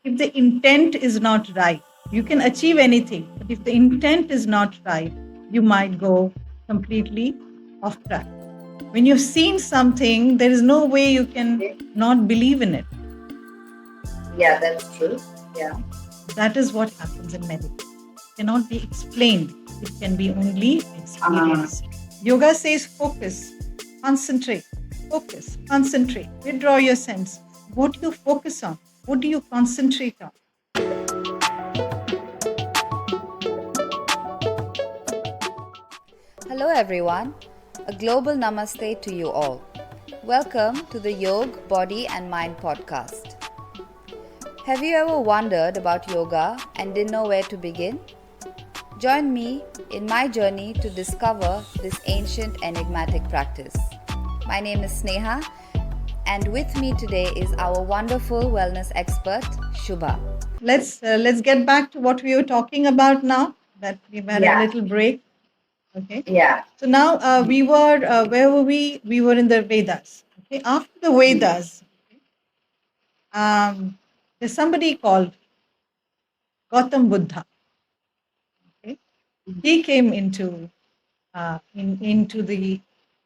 if the intent is not right, you can achieve anything. But if the intent is not right, you might go completely off track. When you've seen something, there is no way you can not believe in it. Yeah, that's true. Yeah. That is what happens in meditation. It cannot be explained, it can be only Uh, experienced. Yoga says focus, concentrate, focus, concentrate. Withdraw your sense. What do you focus on? What do you concentrate on? Hello, everyone. A global namaste to you all. Welcome to the Yoga, Body and Mind podcast. Have you ever wondered about yoga and didn't know where to begin? Join me in my journey to discover this ancient enigmatic practice. My name is Sneha, and with me today is our wonderful wellness expert, Shubha. Let's get back to what we were talking about now. That we've had a yeah. little break. Okay. Yeah. So now we were where were we? We were in the Vedas. Okay. After the Vedas, there's somebody called Gautam Buddha. Okay. He came into the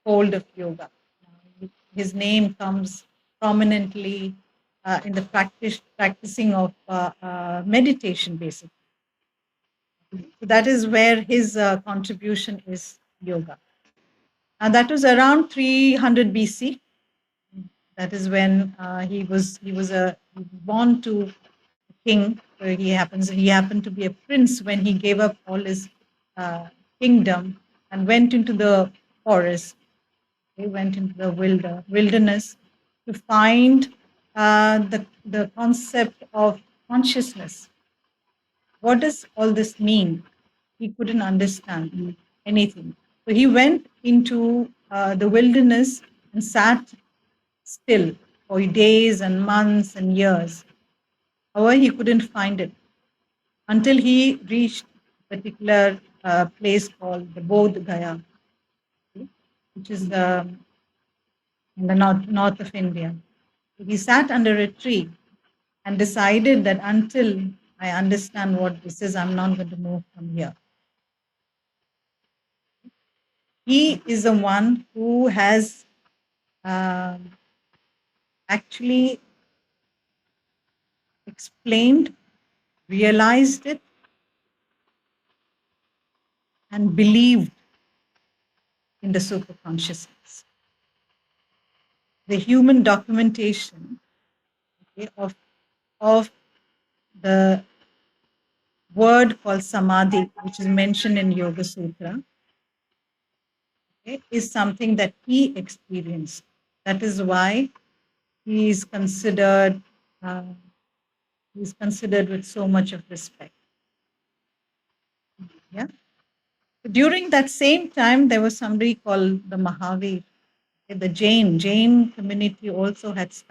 fold of yoga. His name comes prominently in the practicing of meditation, basically. So that is where his contribution is yoga. And that was around 300 BC. That is when he was born to a king. He happened to be a prince when he gave up all his uh, kingdom and went into the forest. He went into the wilderness to find the concept of consciousness. What does all this mean? He couldn't understand anything. So he went into the wilderness and sat still for days and months and years. However, he couldn't find it until he reached a particular place called the Bodh Gaya, which is in the north of India. He sat under a tree and decided that until I understand what this is, I'm not going to move from here. He is the one who has actually explained, realized it, and believed in the superconsciousness. The human documentation, okay, of the word called samadhi, which is mentioned in Yoga Sutra, okay, is something that he experienced. That is why he is considered uh, with so much of respect. Yeah. During that same time, there was somebody called the Mahavir. Okay, the Jain community also has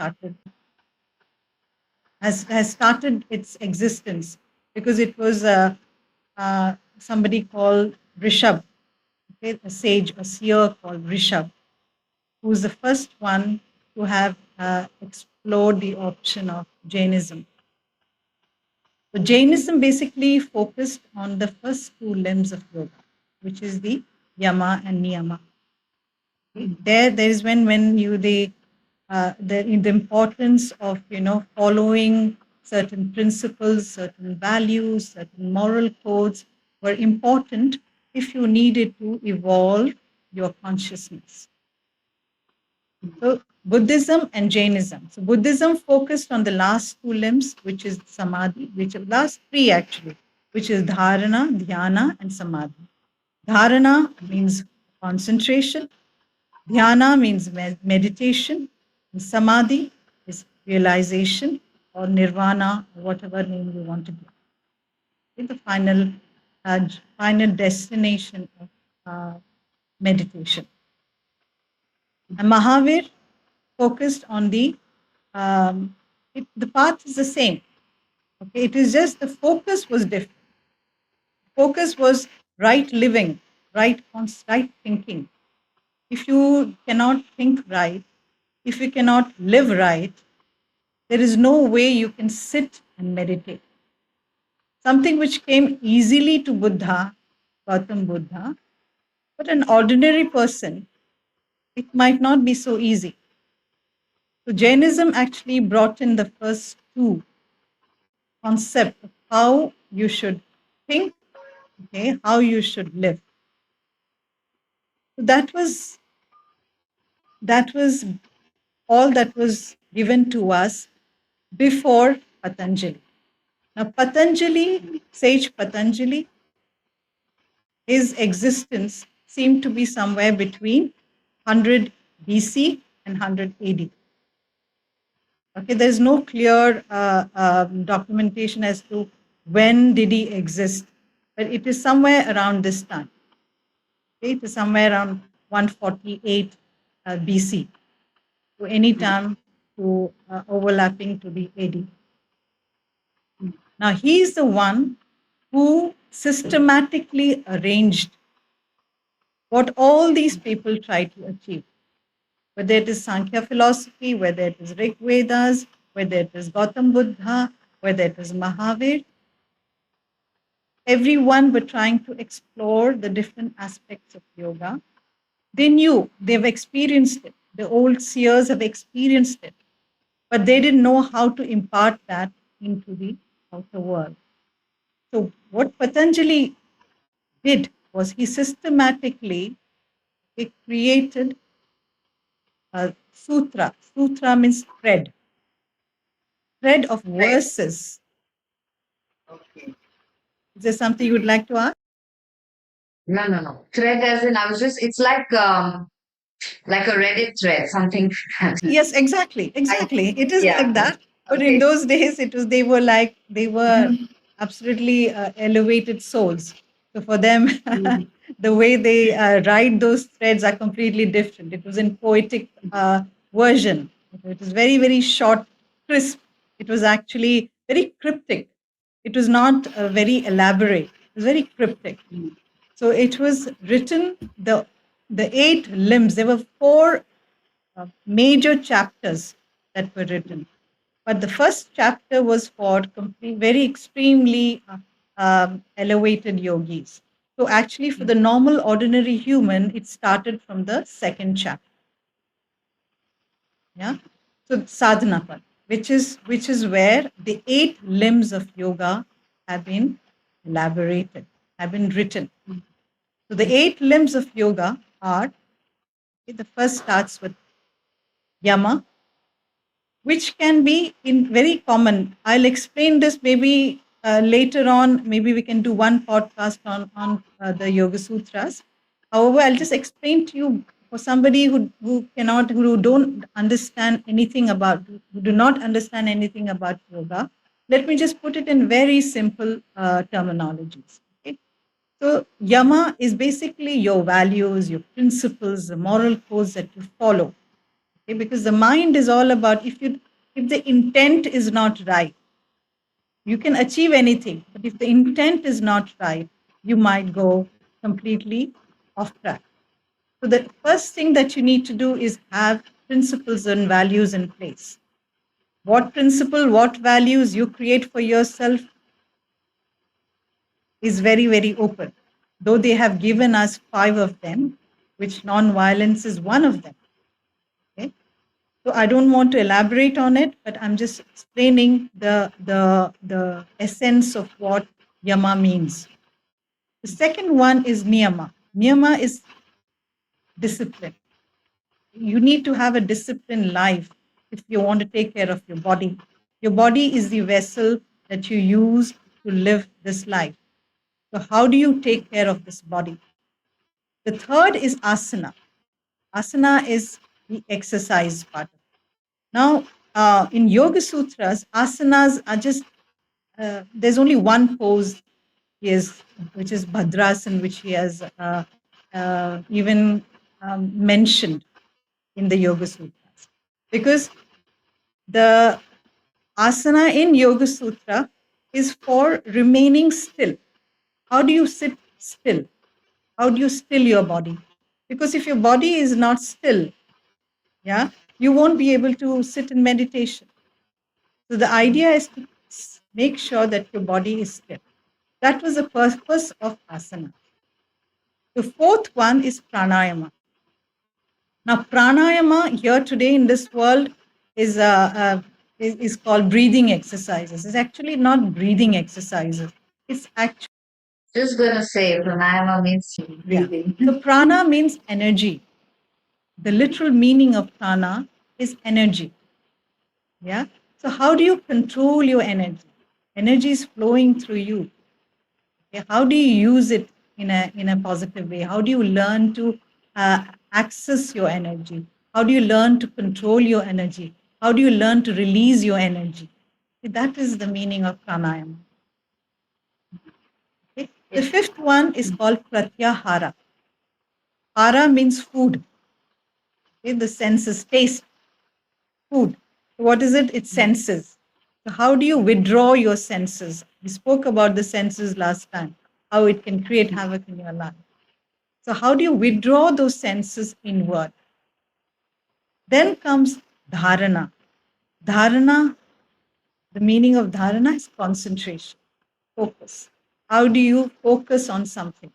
started its existence because it was somebody called Rishabh, okay, a sage, a seer called Rishabh, who was the first one to have explored the option of Jainism. So Jainism basically focused on the first two limbs of yoga, which is the yama and niyama. There is when you the importance of following certain principles, certain values, certain moral codes were important if you needed to evolve your consciousness. So Buddhism and Jainism. So Buddhism focused on the last two limbs, which is samadhi, which are last three actually, which is dharana, dhyana, and samadhi. Dharana means concentration. Dhyana means meditation. And samadhi is realization or nirvana, or whatever name you want to give. It's the final destination of meditation. And Mahavir focused on the path is the same. Okay, it is just the focus was different. Focus was right living, right thinking. If you cannot think right, if you cannot live right, there is no way you can sit and meditate. Something which came easily to Buddha, Gautam Buddha, but an ordinary person, it might not be so easy. So Jainism actually brought in the first two concepts of how you should think, okay, how you should live. So that was all that was given to us before Patanjali. Now sage Patanjali, his existence seemed to be somewhere between 100 BC and 100 AD. Okay, there's no clear documentation as to when did he exist, but it is somewhere around this time. Okay, it is somewhere around 148 BC, to any time to overlapping to the AD. Now he is the one who systematically arranged what all these people try to achieve, whether it is Sankhya philosophy, whether it is Rig Vedas, whether it is Gautam Buddha, whether it is Mahavir. Everyone were trying to explore the different aspects of yoga. They knew, they've experienced it. The old seers have experienced it, but they didn't know how to impart that into the outer world. So what Patanjali did was he systematically created a sutra. Sutra means thread of verses. Okay. Is there something you would like to ask? No, no, no. Thread as in I was just it's like a Reddit thread, something. Yes, exactly, I exactly. It is yeah. like that. But in Okay. those days, they were absolutely elevated souls. So for them, Mhm. the way they write those threads are completely different. It was in poetic version. It was very, very short, crisp. It was actually very cryptic. It was not very elaborate. It was very cryptic. So it was written, the 8 limbs. There were 4 major chapters that were written. But the first chapter was for very extremely elevated yogis. So actually, for the normal, ordinary human, it started from the second chapter. Yeah. So sadhana pad, which is where the 8 limbs of yoga have been elaborated, have been written. So the 8 limbs of yoga are, the first starts with yama, which can be in very common. I'll explain this maybe later on. Maybe we can do one podcast on the Yoga Sutras. However, I'll just explain to you for somebody who don't understand anything about, who do not understand anything about yoga. Let me just put it in very simple terminologies. Okay? So yama is basically your values, your principles, the moral codes that you follow. Okay, because the mind is all about, if the intent is not right, you can achieve anything, but if the intent is not right, you might go completely off track. So the first thing that you need to do is have principles and values in place. What principle, what values you create for yourself is very, very open, though they have given us 5 of them, which non-violence is one of them. Okay. So I don't want to elaborate on it, but I'm just explaining the essence of what yama means. The second one is niyama. Niyama is discipline. You need to have a disciplined life if you want to take care of your body. Your body is the vessel that you use to live this life. So how do you take care of this body? The third is asana. Asana is the exercise part. Now, in Yoga Sutras, asanas are just, there's only one pose which is Bhadrasan, which he has even mentioned in the Yoga Sutras. Because the asana in Yoga Sutra is for remaining still. How do you sit still? How do you still your body? Because if your body is not still, yeah, you won't be able to sit in meditation. So the idea is to Make sure that your body is still. That was the purpose of asana. The fourth one is pranayama. Now, pranayama here today in this world is is called breathing exercises. It's actually not breathing exercises. It's actually Just gonna say, pranayama means yeah. breathing. So prana means energy. The literal meaning of prana is energy. Yeah. So how do you control your energy? Energy is flowing through you. Okay? How do you use it in a positive way? How do you learn to access your energy? How do you learn to control your energy? How do you learn to release your energy? That is the meaning of pranayama. Okay? The fifth one is called pratyahara. Hara means food. Okay? The senses, taste, food. So what is it? It's senses. So how do you withdraw your senses? We spoke about the senses last time, how it can create havoc in your life. So how do you withdraw those senses inward? Then comes dharana. Dharana, the meaning of dharana is concentration, focus. How do you focus on something?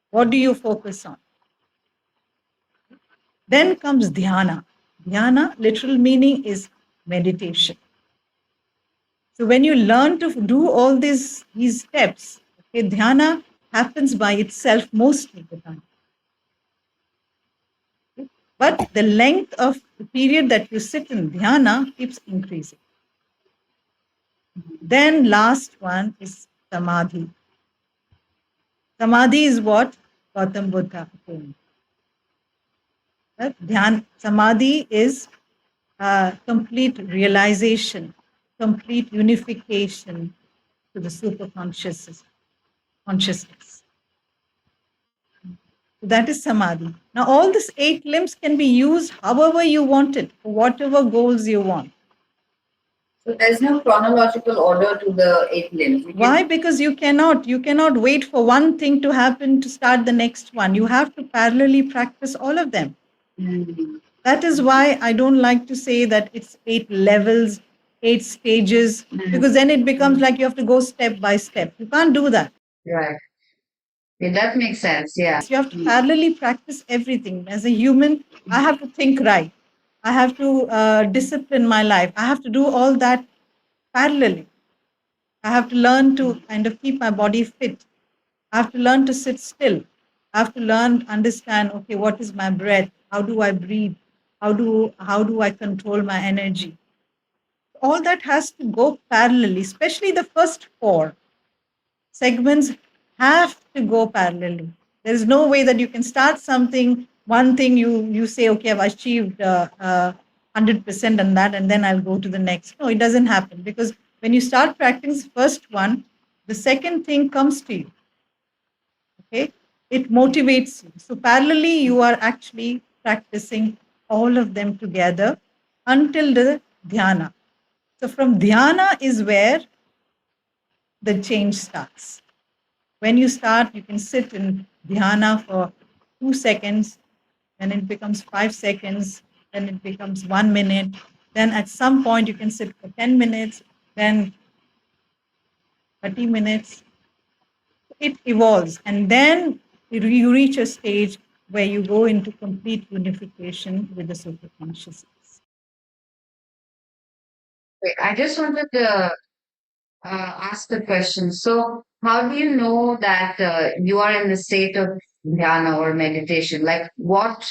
What do you focus on? Then comes dhyana. Dhyana, literal meaning is meditation. So when you learn to do all these steps, okay, dhyana happens by itself most of the time. But the length of the period that you sit in dhyana keeps increasing. Then last one is samadhi. Samadhi is what Gautam Buddha attained. Samadhi is complete realization, complete unification to the superconsciousness. Consciousness. That is samadhi. Now, all these 8 limbs can be used however you want it, for whatever goals you want. So there's no chronological order to the 8 limbs. Why? Because you cannot wait for one thing to happen to start the next one. You have to parallelly practice all of them. That is why I don't like to say that it's 8 levels, 8 stages, because then it becomes like you have to go step by step. You can't do that. Right. Yeah, that makes sense. Yeah. You have to parallelly practice everything. As a human, I have to think right. I have to discipline my life. I have to do all that parallelly. I have to learn to kind of keep my body fit. I have to learn to sit still. I have to learn, understand, okay, what is my breath? How do I breathe? How do I control my energy? All that has to go parallelly, especially the first 4 segments have to go parallelly. There is no way that you can start something, one thing you say, okay, I've achieved 100% on that, and then I'll go to the next. No, it doesn't happen, because when you start practicing the first one, the second thing comes to you. Okay, it motivates you. So parallelly, you are actually practicing all of them together until the dhyana. So from dhyana is where the change starts. When you start, you can sit in dhyana for 2 seconds, then it becomes 5 seconds, then it becomes 1 minute. Then at some point, you can sit for 10 minutes, then 30 minutes. It evolves. And then you reach a stage where you go into complete unification with the superconsciousness. Wait, I just wanted to ask the question. So, how do you know that you are in the state of dhyana or meditation? Like, what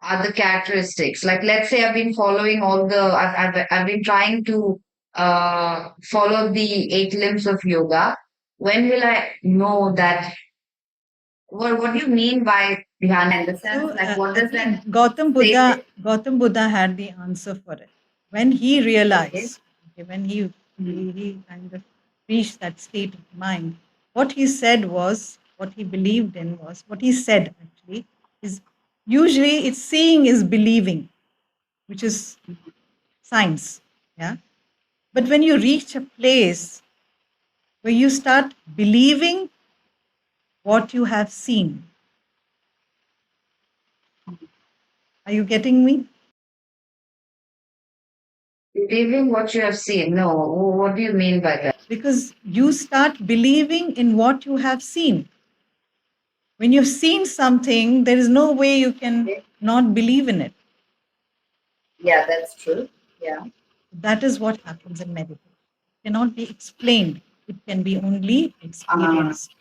are the characteristics? Like, let's say I've been following I've been trying to follow the 8 limbs of yoga. When will I know that? What do you mean by dhyana in the sense? So Like, what I does that think Gautam state? Buddha had the answer for it. When he Okay. realized, okay, when he kind of reached that state of mind, what he said was, what he believed in was, what he said actually is, usually it's seeing is believing, which is science. Yeah. But when you reach a place where you start believing what you have seen, are you getting me? Believing what you have seen. No, what do you mean by that? because you start believing in what you have seen. When you've seen something, there is no way you can not believe in it. Yeah, that's true. Yeah. That is what happens in meditation. It cannot be explained, it can be only experienced.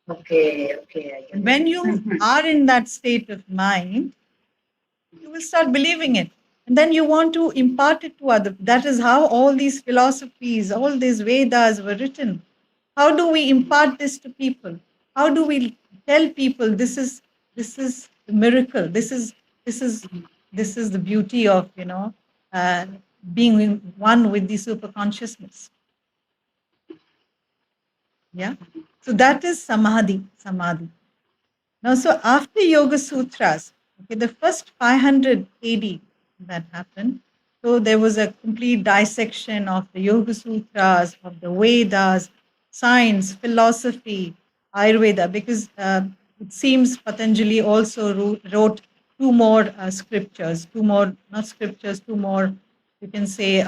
Okay, okay, I get And it. when you are in that state of mind, you will start believing it. And then you want to impart it to others. That is how all these philosophies, all these Vedas were written. How do we impart this to people? How do we tell people this is the miracle? This is the beauty of uh, being in one with the super consciousness. Yeah. So that is samadhi. Samadhi. Now, so after Yoga Sutras, okay, the first 500 AD that happened, so there was a complete dissection of the Yoga Sutras, of the Vedas, science, philosophy, Ayurveda, because it seems Patanjali also wrote two more scriptures, two more, not scriptures, two more, you can say,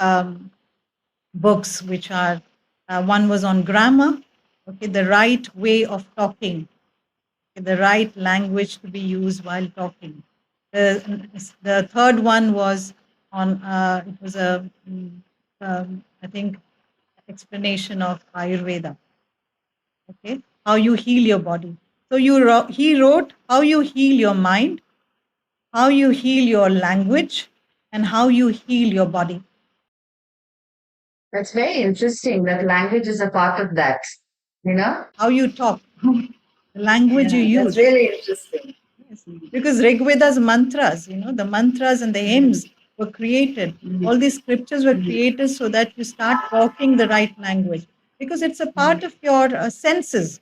books, which are, one was on grammar, okay, the right way of talking, the right language to be used while talking. The third one was on, it was I think, explanation of Ayurveda, okay, how you heal your body. So he wrote how you heal your mind, how you heal your language, and how you heal your body. That's very interesting that language is a part of that, you know? How you talk, the language you Yeah, that's use. really interesting. Yes. Because Rig Veda's mantras, the mantras and the hymns were created. All these scriptures were created so that you start talking the right language. Because it's a part of your senses,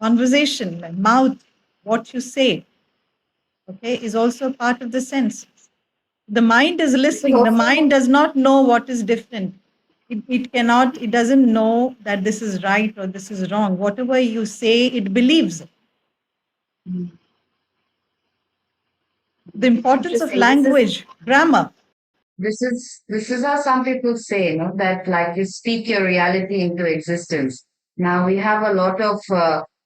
conversation, like mouth, what you say, okay, is also part of the senses. The mind is listening. The mind does not know what is different. It doesn't know that this is right or this is wrong. Whatever you say, it believes. The importance of Interesting. This is language, grammar. This is how some people say, that like you speak your reality into existence. Now we have a lot of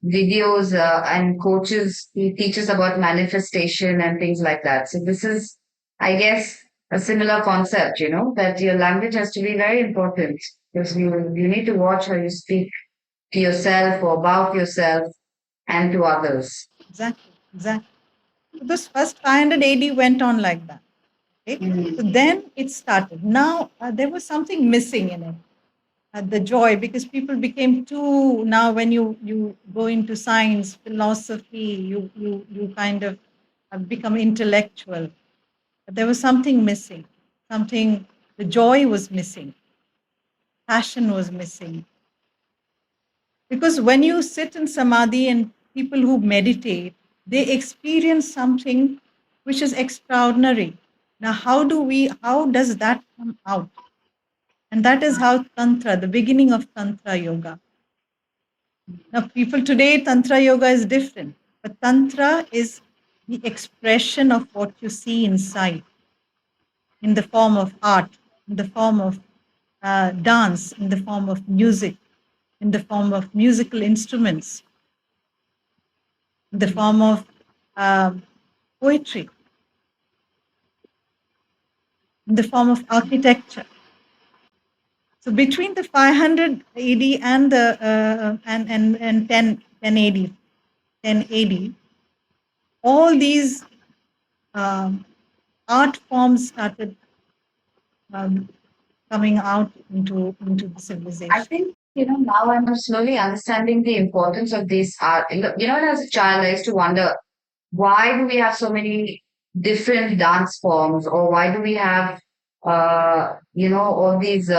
videos and coaches who teach us about manifestation and things like that. So this is, I guess, a similar concept, that your language has to be very important because you need to watch how you speak to yourself or about yourself and to others. Exactly, exactly. So this first 500 AD went on like that. Okay? So then it started. Now there was something missing in it. The joy, because people became too, now when you go into science, philosophy, you kind of become intellectual. But there was something missing. Something, the joy was missing. Passion was missing. Because when you sit in samadhi and people who meditate, they experience something which is extraordinary. Now, how does that come out? And that is how Tantra, the beginning of Tantra yoga. Now, people today, Tantra yoga is different, but Tantra is the expression of what you see inside in the form of art, in the form of dance, in the form of music, in the form of musical instruments, in the form of poetry, in the form of architecture. So between the 500 AD and the and 10 AD, 10 AD, all these um, art forms started um, coming out into the I civilization. think, now I'm slowly understanding the importance of this art. As a child, I used to wonder, why do we have so many different dance forms, or why do we have, all these,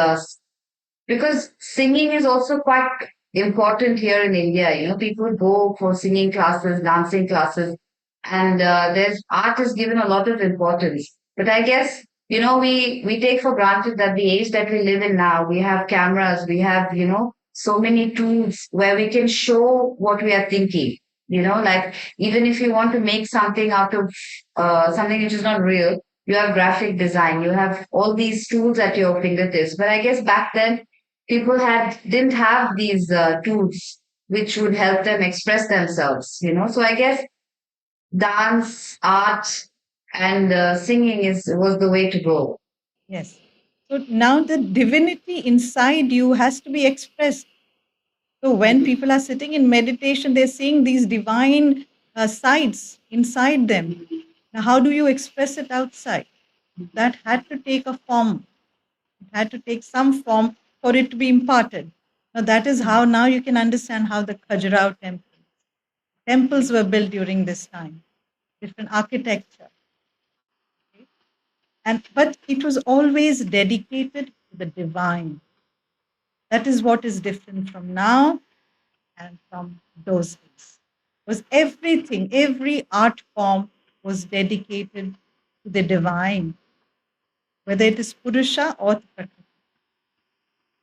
because singing is also quite important here in India. People go for singing classes, dancing classes, and there's art is given a lot of importance. But I guess we take for granted that the age that we live in now, we have cameras, we have so many tools where we can show what we are thinking. Like even if you want to make something out of something which is not real, you have graphic design, you have all these tools at your fingertips. But I guess back then, people didn't have these tools which would help them express themselves, you know. So I guess dance, art, and singing is was the way to go. Yes. So now the divinity inside you has to be expressed. So when people are sitting in meditation, they're seeing these divine sides inside them. Now, how do you express it outside? That had to take a form. It had to take some form for it to be imparted. Now, that is how now you can understand how the Khajuraho temples were built during this time, different architecture. And but it was always dedicated to the divine. That is what is different from now and from those days. Was everything, every art form was dedicated to the divine, whether it is Purusha or Prakriti.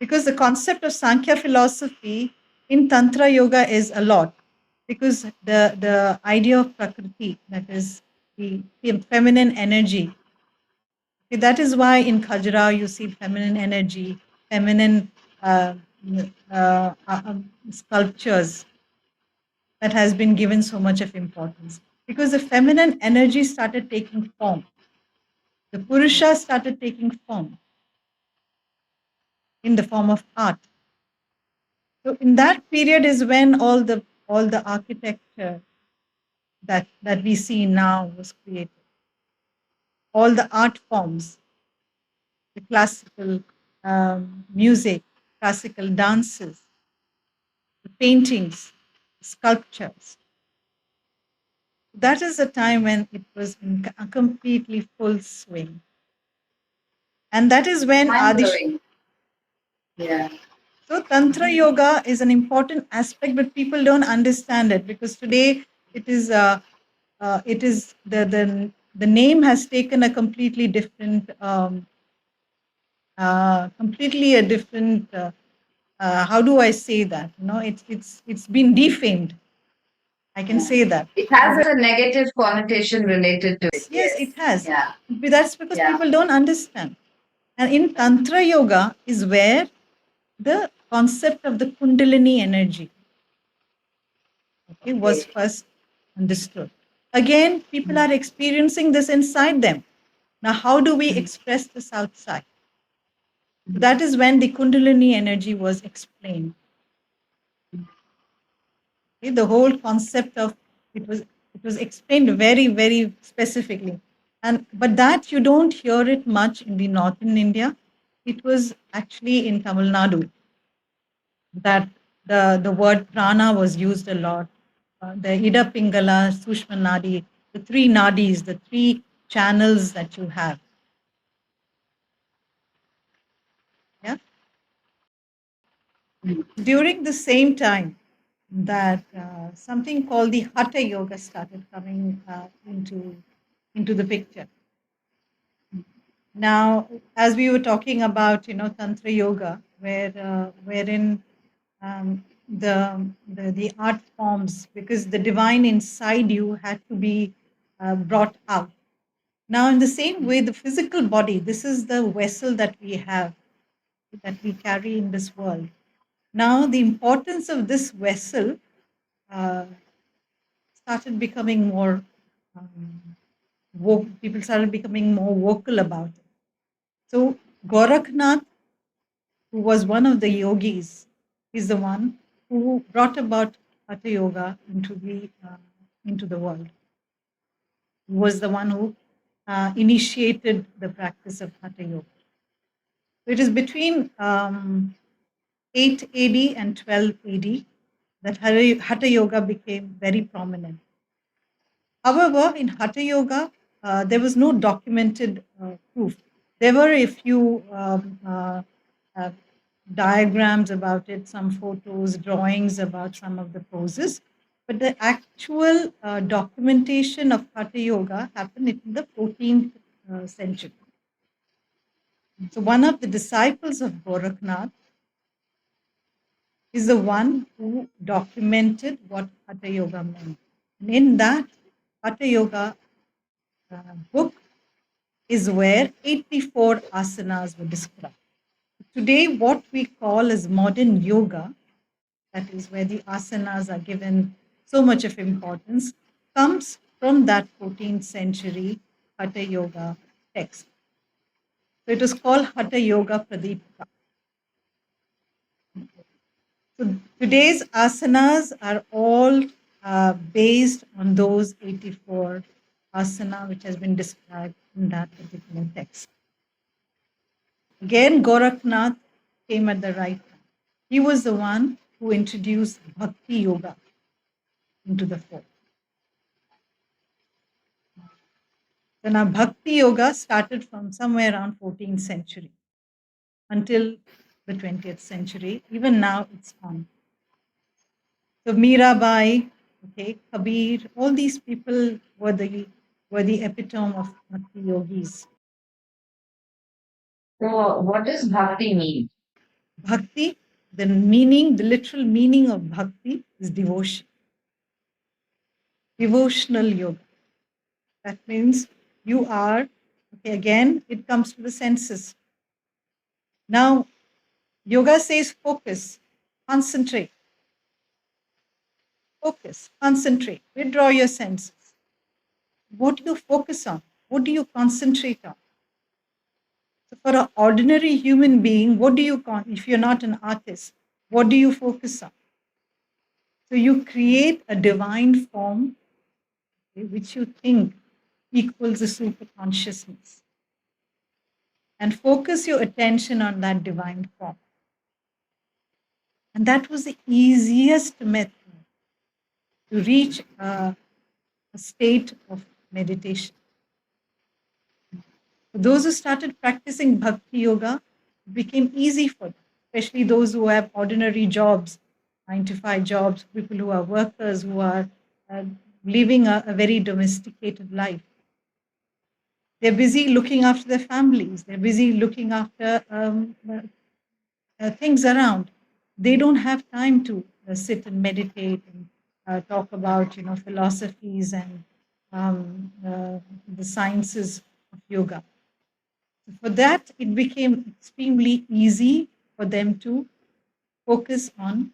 Because the concept of Sankhya philosophy in Tantra Yoga is a lot. Because the idea of Prakriti, that is the feminine energy, okay, that is why in Khajuraho you see feminine energy, feminine uh, sculptures that has been given so much of importance. Because the feminine energy started taking form, the Purusha started taking form in the form of art. So in that period is when all the architecture that we see now was created. All the art forms, the classical music, classical dances, the paintings, sculptures. That is a time when it was in a completely full swing. And that is when Mind Adish. blowing. Yeah. So Tantra Yoga is an important aspect, but people don't understand it because today it is the name has taken a completely different completely a different how do I say that? It's been defamed. I can Yeah. say that. It has a negative connotation related to it. Yes, it has. Yeah. But that's because people don't understand. And in Tantra Yoga is where the concept of the Kundalini energy, okay, was first understood. Again, people are experiencing this inside them. Now, how do we express this outside? That is when the Kundalini energy was explained. Okay, the whole concept of it was explained very very specifically, and but that you don't hear it much in the northern India. It was actually in Tamil Nadu that the word prana was used a lot. The Ida Pingala, Sushma Nadi, the three nadis, the three channels that you have. Yeah. During the same time that something called the Hatha Yoga started coming into the picture. Now, as we were talking about, Tantra Yoga, wherein the art forms, because the divine inside you had to be brought out. Now, in the same way, the physical body, this is the vessel that we have, that we carry in this world. Now, the importance of this vessel uh, started becoming more people started becoming more vocal about it. So Gorakhnath, who was one of the yogis, is the one who brought about Hatha Yoga into the world. He was the one who initiated the practice of Hatha Yoga. So it is between 8 AD and 12 AD that Hatha Yoga became very prominent. However, in Hatha Yoga, there was no documented proof. There were a few uh, diagrams about it, some photos, drawings about some of the poses, but the actual documentation of Hatha Yoga happened in the 14th century. So, one of the disciples of Gorakhnath is the one who documented what Hatha Yoga meant. And in that Hatha Yoga book, is where 84 asanas were described. Today, what we call as modern yoga, that is where the asanas are given so much of importance, comes from that 14th century Hatha Yoga text. So it was called Hatha Yoga Pradipika. So today's asanas are all based on those 84 asana which has been described in that particular text. Again, Gorakhnath came at the right time. He was the one who introduced Bhakti Yoga into the fold. So now Bhakti Yoga started from somewhere around 14th century until the 20th century. Even now it's on. So Mirabai, okay, Kabir, all these people were the epitome of Bhakti yogis. So, what does bhakti mean? Bhakti, the meaning, the literal meaning of bhakti is devotion, devotional yoga. That means you are, okay, again, it comes to the senses. Now, yoga says focus, concentrate, focus, concentrate, withdraw your senses. What do you focus on? What do you concentrate on? So for an ordinary human being, what do you, if you're not an artist, what do you focus on? So you create a divine form, okay, which you think equals a super consciousness, and focus your attention on that divine form. And that was the easiest method to reach a state of meditation. For those who started practicing bhakti yoga, it became easy for them, especially those who have ordinary jobs, 9 to 5 jobs, people who are workers, who are uh, living a very domesticated life. They're busy looking after their families. They're busy looking after things around. They don't have time to sit and meditate and talk about, philosophies and the sciences of yoga. For that, it became extremely easy for them to focus on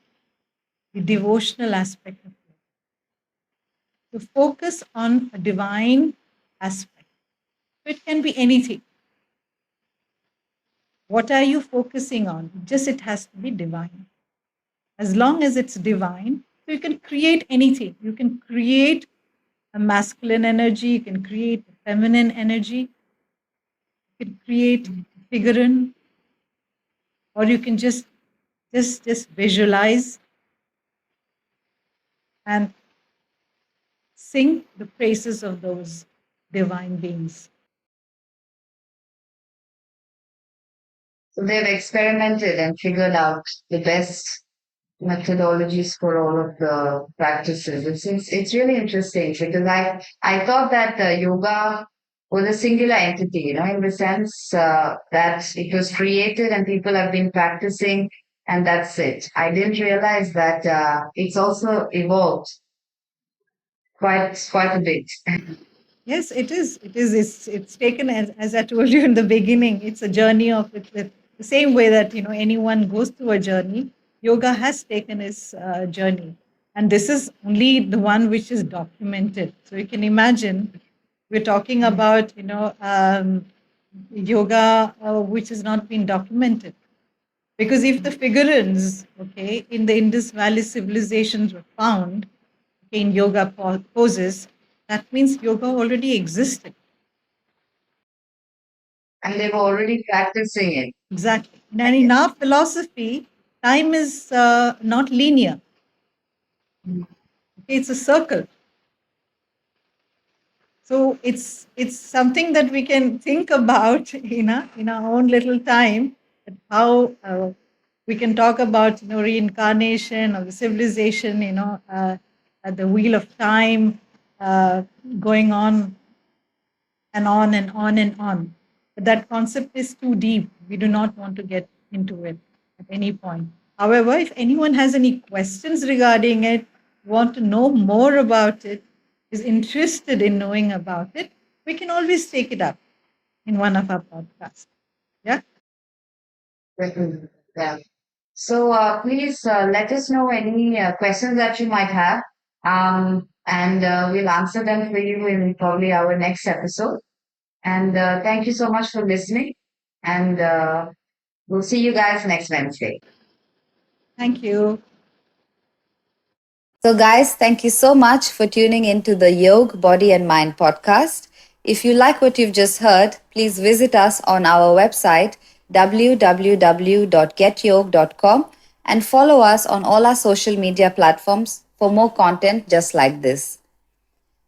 the devotional aspect of it, to focus on a divine aspect. So it can be anything. What are you focusing on? Just it has to be divine. As long as it's divine, so you can create anything. You can create a masculine energy, you can create a feminine energy, you can create figurine, or you can just visualize and sing the praises of those divine beings. So, they've experimented and figured out the best methodologies for all of the practices. It's really interesting because I thought that yoga was a singular entity, in the sense that it was created and people have been practicing and that's it. I didn't realize that it's also evolved quite a bit. Yes, it is. It is. It's taken as I told you in the beginning. It's a journey of it. The same way that anyone goes through a journey, yoga has taken its journey, and this is only the one which is documented. So you can imagine we're talking about yoga which has not been documented. Because if the figurines, okay, in the Indus Valley civilizations were found, okay, in yoga poses, that means yoga already existed. And they were already practicing it. Exactly. And in our philosophy, time is not linear. Okay, it's a circle. So it's something that we can think about in our own little time, how we can talk about reincarnation or the civilization, at the wheel of time, going on and on and on and on. But that concept is too deep. We do not want to get into it at any point. However, if anyone has any questions regarding it, want to know more about it, is interested in knowing about it, we can always take it up. in one of our podcasts. Yeah. Mhm. Yeah. So please let us know any questions that you might have, and we'll answer them for you in probably our next episode. And thank you so much for listening. And we'll see you guys next Wednesday. Thank you. So, guys, thank you so much for tuning into the Yoga, Body and Mind podcast. If you like what you've just heard, please visit us on our website www.getyog.com and follow us on all our social media platforms for more content just like this.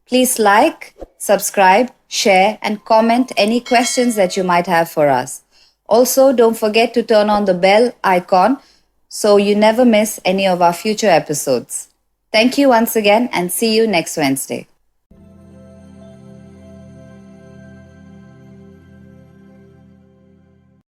Please like, subscribe, share, and comment any questions that you might have for us. Also, don't forget to turn on the bell icon so you never miss any of our future episodes. Thank you once again and see you next Wednesday.